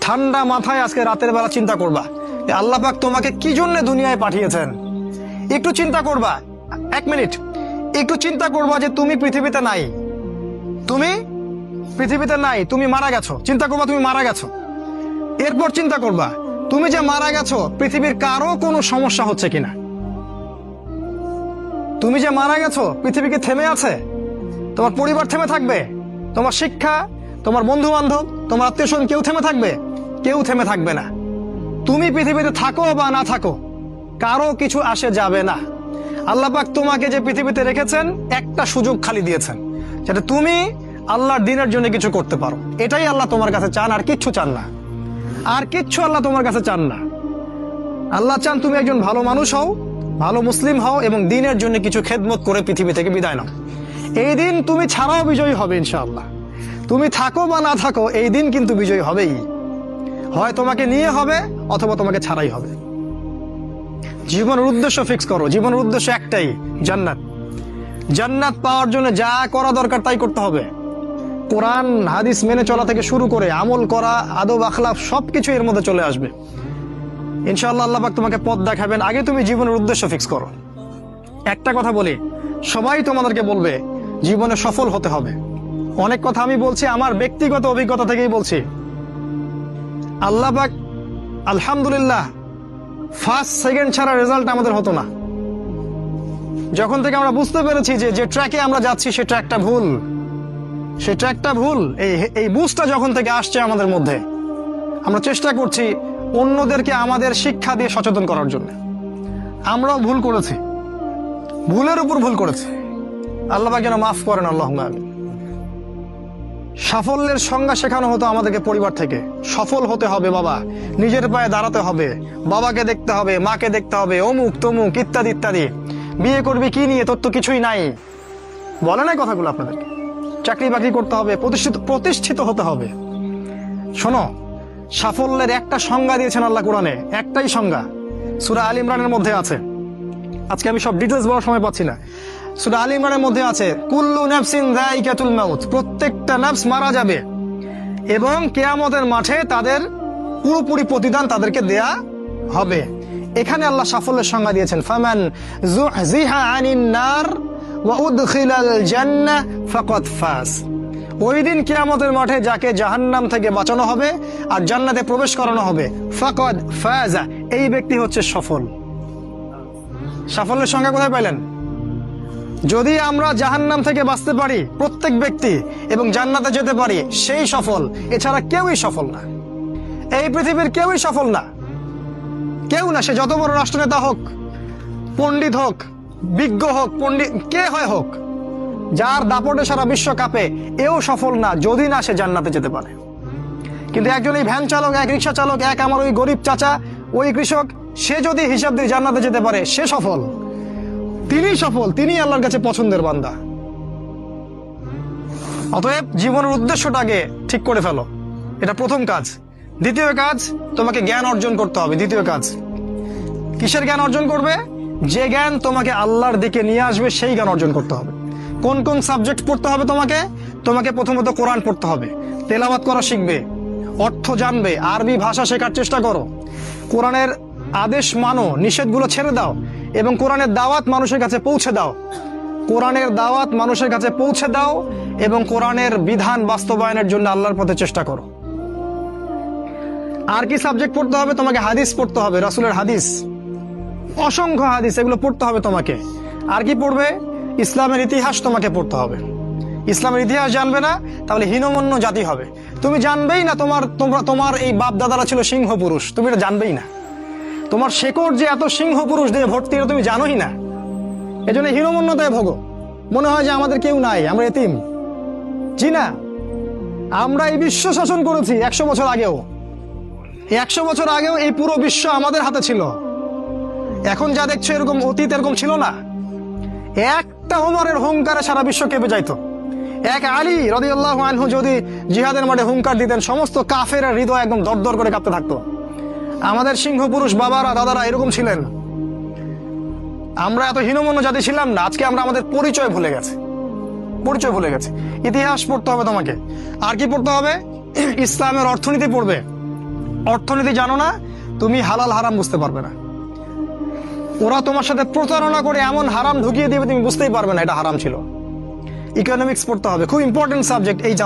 ঠান্ডা মাথায় আজকে রাতের বেলা চিন্তা করবা যে আল্লাহ পাক তোমাকে কি জন্য দুনিয়ায় পাঠিয়েছেন। একটু চিন্তা করবা, 1 মিনিট একটু চিন্তা করবা যে তুমি পৃথিবীতে নাই, তুমি পৃথিবীতে নাই, তুমি মারা গেছো। চিন্তা করবা তুমি মারা গেছো। এরপর চিন্তা করবা তুমি যে মারা গেছো পৃথিবীর কারো কোনো সমস্যা হচ্ছে কিনা। তুমি যে মারা গেছো পৃথিবীকে থেমে আছে? তোমার পরিবার থেমে থাকবে? তোমার শিক্ষা, তোমার বন্ধু বান্ধব, তোমার আত্মীয় স্বজন কেউ থেমে থাকবে? কেউ থেমে থাকবে না। তুমি পৃথিবীতে থাকো বা না থাকো কারো কিছু আসে যাবে না। আল্লাহ পাক তোমাকে যে পৃথিবীতে রেখেছেন একটা সুযোগ খালি দিয়েছেন, যেটা তুমি আল্লাহর দ্বীনের জন্য কিছু করতে পারো। এটাই আল্লাহ তোমার কাছে চান, আর কিচ্ছু চান না। আর কিচ্ছু আল্লাহ তোমার কাছে চান না। আল্লাহ চান তুমি একজন ভালো মানুষ হও, ভালো মুসলিম হও এবং দ্বীনের জন্য কিছু খেদমত করে পৃথিবী থেকে বিদায় নাও। এই দিন তুমি ছাড়াও বিজয়ী হবে ইনশাআল্লাহ। তুমি থাকো বা না থাকো এই দিন কিন্তু বিজয়ী হবেই। হয় তোমাকে নিয়ে হবে অথবা তোমাকে ছাড়াই হবে। জীবনের উদ্দেশ্য ফিক্স করো। জীবনের উদ্দেশ্য একটাই, জান্নাত। জান্নাত পাওয়ার জন্য যা করা দরকার তাই করতে হবে। কোরআন হাদিস মেনে চলা থেকে শুরু করে আমল করা, আদব আখলাক সবকিছু এর মধ্যে চলে আসবে ইনশাআল্লাহ। আল্লাহ পাক তোমাকে পথ দেখাবেন। আগে তুমি জীবনের উদ্দেশ্য ফিক্স করো। একটা কথা বলি, সবাই তোমাদেরকে বলবে জীবনে সফল হতে হবে। অনেক কথা আমি বলছি আমার ব্যক্তিগত অভিজ্ঞতা থেকেই বলছি। আল্লাহ পাক আলহামদুলিল্লাহ ফার্স্ট সেকেন্ড ছাড়া রেজাল্ট আমাদের হতো না। যখন থেকে আমরা বুঝতে পেরেছি যে ট্র্যাকে আমরা যাচ্ছি সে ট্র্যাকটা ভুল, সে ট্র্যাকটা ভুল, এই বুঝটা যখন থেকে আসছে আমাদের মধ্যে, আমরা চেষ্টা করছি অন্যদেরকে আমাদের শিক্ষা দিয়ে সচেতন করার জন্য। আমরাও ভুল করেছি, ভুলের উপর ভুল করেছি। আল্লাহ পাক যেন মাফ করেন, আল্লাহুম্মা আমিন। সাফল্যের সংজ্ঞা শেখানো হতো আমাদেরকে পরিবার থেকে। সফল হতে হবে বাবা, নিজের পায়ে দাঁড়াতে হবে, বাবাকে দেখতে হবে, মাকে দেখতে হবে, অমুক তমুক ইত্যাদি ইত্যাদি। বিয়ে করবি কি নিয়ে, তোর তো কিছুই নাই। বলে নাই কথাগুলো আপনাদেরকে? চাকরি বাকরি করতে হবে, প্রতিষ্ঠিত হতে হবে। শোনো, সাফল্যের একটা সংজ্ঞা দিয়েছেন আল্লাহ কোরআনে, একটাই সংজ্ঞা, সূরা আল ইমরানের মধ্যে আছে। আজকে আমি সব ডিটেলস বলার সময় পাচ্ছি না। সূরা আল ইমরানের মধ্যে আছে কুল্লু নাফসিন যায়িকাতুল মাউত, প্রত্যেকটা নফস মারা যাবে এবং কিয়ামতের মাঠে তাদের পুরোপুরি প্রতিদান তাদেরকে দেয়া হবে। এখানে আল্লাহ সাফল্যের সংজ্ঞা দিয়েছেন, ফামান যুহজিহা আনিন নার ওয়া উদখিলাল জান্নাহ ফাকাদ ফাজ। ওই দিন কিয়ামতের মাঠে যাকে জাহান্নাম থেকে বাঁচানো হবে আর জান্নাতে প্রবেশ করানো হবে, ফাকাদ ফাজা, এই ব্যক্তি হচ্ছে সফল। সাফল্যের সংজ্ঞা কোথায় পাইলেন? যদি আমরা জাহান্নাম থেকে বাঁচতে পারি প্রত্যেক ব্যক্তি এবং জান্নাতে যেতে পারি, সেই সফল। এছাড়া কেউই সফল না। এই পৃথিবীর কেউই সফল না, কেউ না। সে যত বড় রাষ্ট্রনেতা হোক, পণ্ডিত হোক, বিজ্ঞ হোক, পণ্ডিত কে হয় হোক, যার দাপটে সারা বিশ্ব কাঁপে, এও সফল না যদি না সে জান্নাতে যেতে পারে। কিন্তু একজন এই ভ্যান চালক, এক রিক্সা চালক, এক আমার ওই গরিব চাচা, ওই কৃষক, সে যদি হিসাব দিয়ে জান্নাতে যেতে পারে, সে সফল। তিনি সফল, তিনি আল্লাহর কাছে পছন্দের বান্দা। অতএব জীবনের উদ্দেশ্যটাকে ঠিক করে ফেলো, এটা প্রথম কাজ। দ্বিতীয় কাজ, তোমাকে জ্ঞান অর্জন করতে হবে। দ্বিতীয় কাজ, কিসের জ্ঞান অর্জন করবে? যে জ্ঞান তোমাকে আল্লাহর দিকে নিয়ে আসবে সেই জ্ঞান অর্জন করতে হবে। কোন কোন সাবজেক্ট পড়তে হবে তোমাকে? তোমাকে প্রথমত কোরআন পড়তে হবে, তেলাওয়াত করা শিখবে, অর্থ জানবে, আরবি ভাষা শেখার চেষ্টা করো, কোরআনের আদেশ মানো, নিষেধগুলো ছেড়ে দাও এবং কোরআনের দাওয়াত মানুষের কাছে পৌঁছে দাও। কোরআনের দাওয়াত মানুষের কাছে পৌঁছে দাও এবং কোরআনের বিধান বাস্তবায়নের জন্য আল্লাহর পথে চেষ্টা করো। আর কি সাবজেক্ট পড়তে হবে? তোমাকে হাদিস পড়তে হবে, রাসূলের হাদিস, অসংখ্য হাদিস, এগুলো পড়তে হবে তোমাকে। আর কি পড়বে? ইসলামের ইতিহাস তোমাকে পড়তে হবে। ইসলামের ইতিহাস জানবে না তাহলে হীনমন্য জাতি হবে। তুমি জানবেই না তোমার এই বাপ দাদারা ছিল সিংহ পুরুষ, তুমি এটা জানবেই না। তোমার শেকড় যে এত সিংহ পুরুষ দিয়ে ভর্তি, এটা তুমি জানোই না। এজন্য হীনমন্যতায় ভোগো, মনে হয় যে আমাদের কেউ নাই, আমরা এতিম। জি না, আমরা এই বিশ্ব শাসন করেছি 100 বছর আগেও। 100 বছর আগেও এই পুরো বিশ্ব আমাদের হাতে ছিল। এখন যা দেখছো এরকম অতীত এরকম ছিল না। একটা ওমরের হুঙ্কারে সারা বিশ্ব কেঁপে যাইতো। এক আলী রাদিয়াল্লাহু আনহু যদি জিহাদের মাঠে হুঙ্কার দিতেন, সমস্ত কাফের হৃদয় একদম দরদর করে কাঁপতে থাকতো। আমাদের সিংহ পুরুষ বাবারা দাদারা এরকম ছিলেন। আমরা এত হীনমন্য জাতি ছিলাম না। আজকে আমরা আমাদের পরিচয় ভুলে গেছি, পরিচয় ভুলে গেছি। ইতিহাস পড়তে হবে তোমাকে। আর কি পড়তে হবে? ইসলামের অর্থনীতি পড়বে, অর্থনীতি জানো না, তুমি হালাল হারাম বুঝতে পারবে না। ওরা তোমার সাথে প্রতারণা করে এমন হারাম ঢুকিয়ে দিবে তুমি বুঝতেই পারবে না এটা হারাম ছিল। ইকোনমিক্স পড়তে হবে, খুব ইম্পর্টেন্ট সাবজেক্ট এই